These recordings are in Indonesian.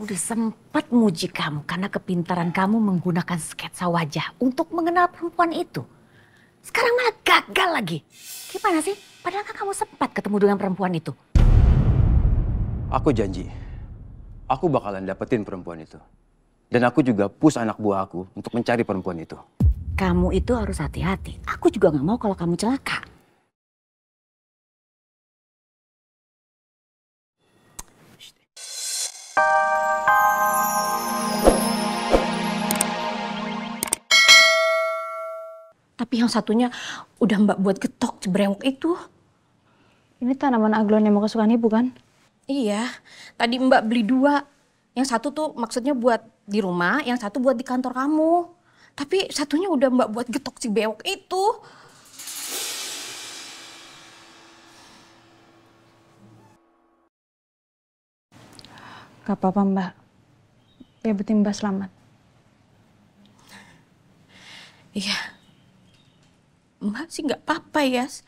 udah sempat muji kamu karena kepintaran kamu menggunakan sketsa wajah untuk mengenal perempuan itu. Sekarang malah gagal lagi. Gimana sih? Padahal kan kamu sempat ketemu dengan perempuan itu. Aku janji, aku bakalan dapetin perempuan itu. Dan aku juga push anak buah aku untuk mencari perempuan itu. Kamu itu harus hati-hati. Aku juga gak mau kalau kamu celaka. Tapi yang satunya udah Mbak buat getok cebrewok itu. Ini tanaman aglon yang mau kesukaan ibu kan? Iya, tadi Mbak beli dua. Yang satu tuh maksudnya buat di rumah, yang satu buat di kantor kamu. Tapi satunya udah Mbak buat getok si bewok itu. Gak apa-apa mbak. Ya penting mbak selamat. Iya, Mbak sih nggak apa-apa, Yas.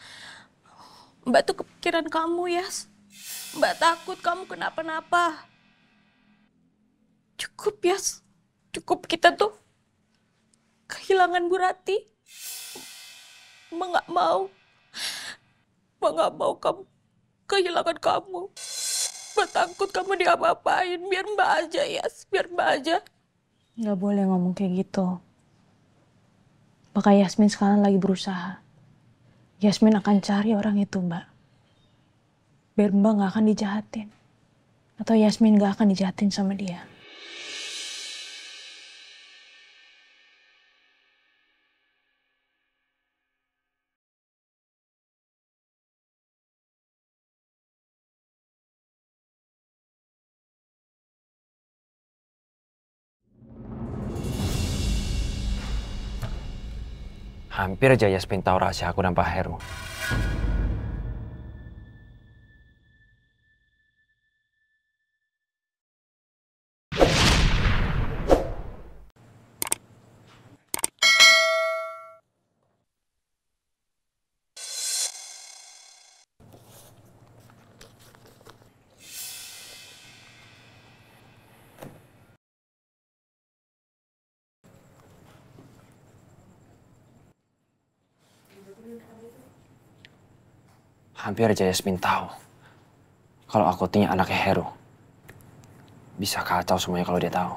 Mbak tuh kepikiran kamu, Yas. Mbak takut kamu kenapa-napa. Cukup, Yas. Cukup kita tuh kehilangan Bu Rati. Mbak nggak mau. Mbak nggak mau kamu kehilangan kamu. Mbak takut kamu diapa-apain. Biar Mbak aja, Yas. Biar Mbak aja. Gak boleh ngomong kayak gitu. Maka Yasmin sekarang lagi berusaha. Yasmin akan cari orang itu mbak. Biar mbak gak akan dijahatin. Atau Yasmin gak akan dijahatin sama dia. Hampir aja Yasmin tahu rahasia aku dan Pak Heru. Hampir aja Yasmin tahu kalau aku tinggal anaknya Heru. Bisa kacau semuanya kalau dia tahu.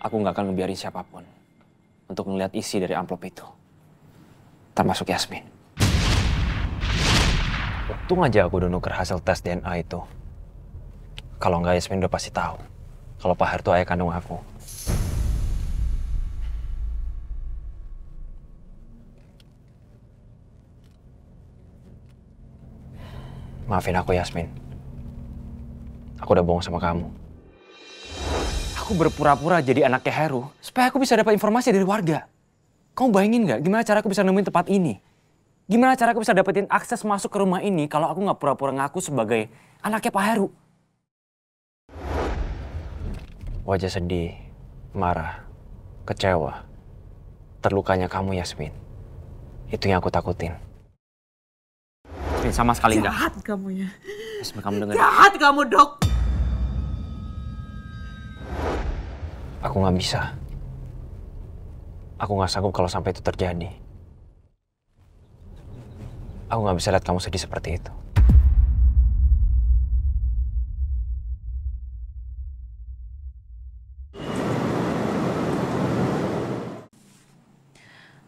Aku nggak akan ngebiarin siapapun untuk ngeliat isi dari amplop itu. Termasuk Yasmin. Untung aja aku udah nuker hasil tes DNA itu. Kalau nggak Yasmin udah pasti tahu kalau Pak Heru itu ayah kandung aku. Maafin aku Yasmin. Aku udah bohong sama kamu. Aku berpura-pura jadi anaknya Heru supaya aku bisa dapat informasi dari warga. Kamu bayangin nggak gimana cara aku bisa nemuin tempat ini? Gimana cara aku bisa dapetin akses masuk ke rumah ini kalau aku nggak pura-pura ngaku sebagai anaknya Pak Heru? Wajah sedih, marah, kecewa, terlukanya kamu Yasmin. Itu yang aku takutin. Sama sekali enggak. Jahat kamu ya. Yasmin, kamu denger. Jahat kamu, Dok. Aku nggak bisa. Aku nggak sanggup kalau sampai itu terjadi. Aku nggak bisa lihat kamu sedih seperti itu.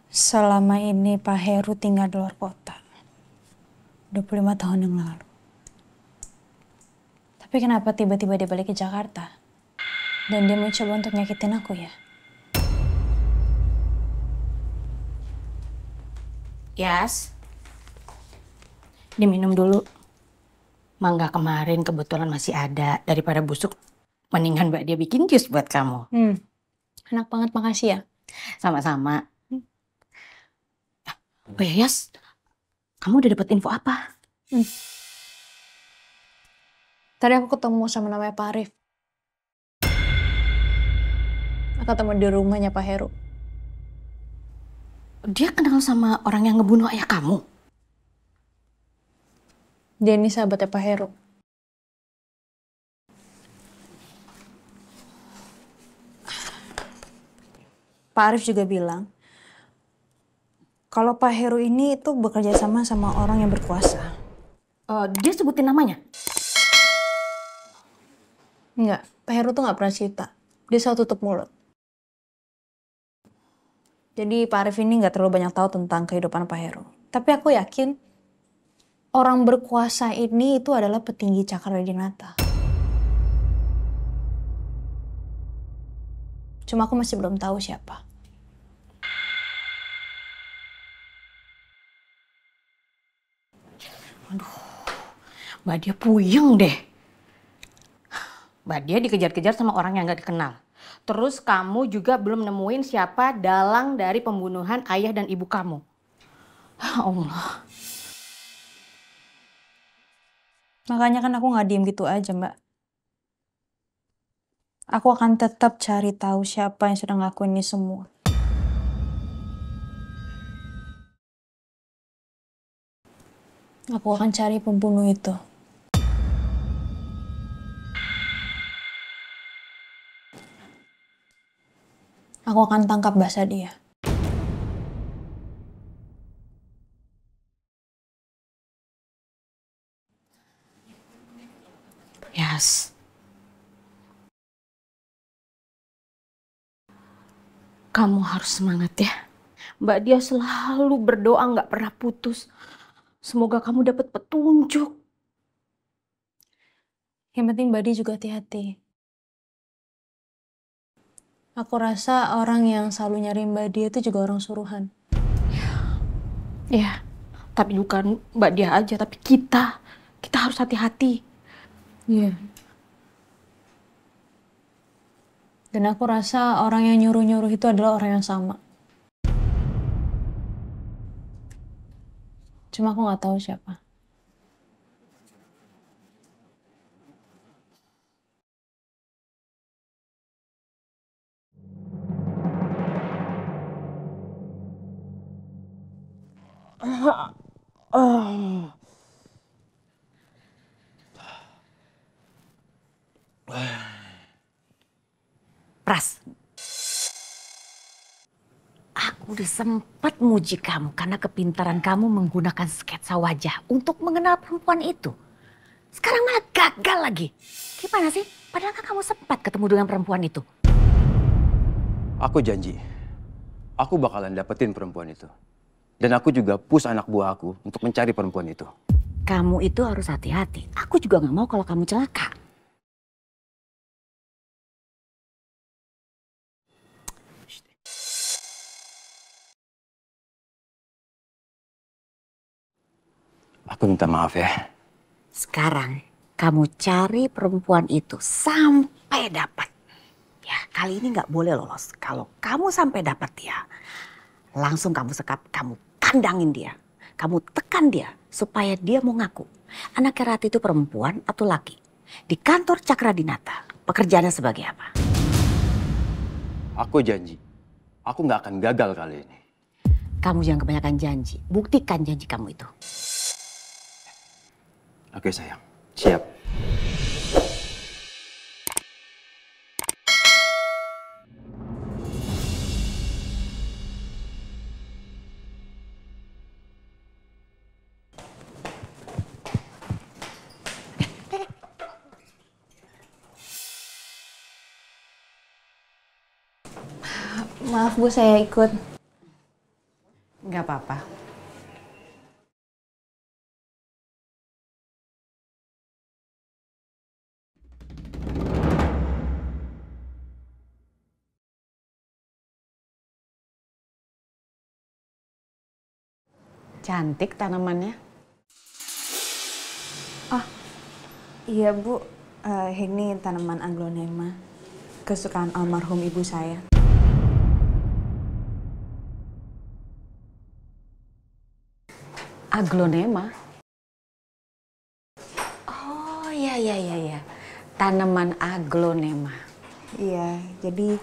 Selama ini Pak Heru tinggal di luar kota. 25 tahun yang lalu. Tapi kenapa tiba-tiba dia balik ke Jakarta? Dan dia mencoba untuk nyakitin aku ya? Yas, diminum dulu. Mangga kemarin kebetulan masih ada. Daripada busuk, mendingan Mbak dia bikin jus buat kamu. Enak banget, makasih ya. Sama-sama. Oh ya, Yas. Kamu udah dapat info apa? Tadi aku ketemu sama namanya Pak Arif. Aku ketemu di rumahnya Pak Heru. Dia kenal sama orang yang ngebunuh ayah kamu? Dia ini sahabatnya Pak Heru. Pak Arif juga bilang kalau Pak Heru ini itu bekerja sama orang yang berkuasa. Dia sebutin namanya? Enggak, Pak Heru tuh nggak pernah cerita. Dia selalu tutup mulut. Jadi Pak Arif ini nggak terlalu banyak tahu tentang kehidupan Pak Heru. Tapi aku yakin orang berkuasa ini itu adalah petinggi Cakradinata. Cuma aku masih belum tahu siapa. Mbak Dia puyeng deh. Mbak Dia dikejar-kejar sama orang yang gak dikenal. Terus kamu juga belum nemuin siapa dalang dari pembunuhan ayah dan ibu kamu. Allah. Makanya kan aku nggak diem gitu aja, Mbak. Aku akan tetap cari tahu siapa yang sudah ngelakuin ini semua. Aku akan cari pembunuh itu. Aku akan tangkap basah dia. Yas. Kamu harus semangat ya. Mbak Dia selalu berdoa gak pernah putus. Semoga kamu dapat petunjuk. Yang penting Mbak Dia juga hati-hati. Aku rasa orang yang selalu nyari Mbak Dia itu juga orang suruhan. Ya, tapi bukan Mbak Dia aja, tapi kita. Kita harus hati-hati. Iya. Dan aku rasa orang yang nyuruh-nyuruh itu adalah orang yang sama. Cuma aku nggak tahu siapa. Pras, aku udah sempat muji kamu karena kepintaran kamu menggunakan sketsa wajah untuk mengenal perempuan itu. Sekarang malah gagal lagi. Gimana sih? Padahal kan kamu sempat ketemu dengan perempuan itu. Aku janji, aku bakalan dapetin perempuan itu. Dan aku juga push anak buah aku untuk mencari perempuan itu. Kamu itu harus hati-hati. Aku juga gak mau kalau kamu celaka. Aku minta maaf ya. Sekarang kamu cari perempuan itu sampai dapat. Ya, kali ini nggak boleh lolos. Kalau kamu sampai dapat dia, langsung kamu sekap, kamu kandangin dia. Kamu tekan dia supaya dia mau ngaku. Anak Rati itu perempuan atau laki? Di kantor Cakradinata, pekerjaannya sebagai apa? Aku janji, aku nggak akan gagal kali ini. Kamu jangan kebanyakan janji. Buktikan janji kamu itu. Oke sayang, siap. Maaf Bu, saya ikut. Nggak apa-apa. Cantik tanamannya. Iya Bu, ini tanaman aglonema. Kesukaan almarhum ibu saya. Aglonema. Oh iya. Tanaman aglonema. Iya, jadi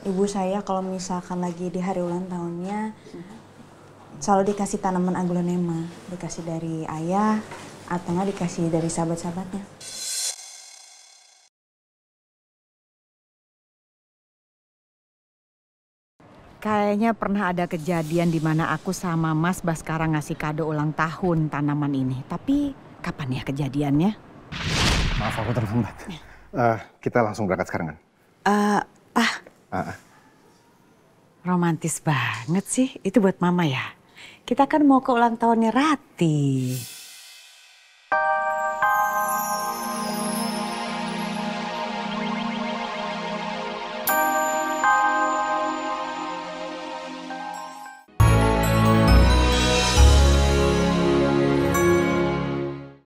ibu saya kalau misalkan lagi di hari ulang tahunnya selalu dikasih tanaman aglonema, dikasih dari ayah atau nggak dikasih dari sahabat-sahabatnya. Kayaknya pernah ada kejadian di mana aku sama Mas Baskara ngasih kado ulang tahun tanaman ini. Tapi kapan ya kejadiannya? Maaf aku terlambat. Kita langsung berangkat sekarang kan? Pak. Romantis banget sih. Itu buat Mama ya? Kita kan mau ke ulang tahunnya Rati.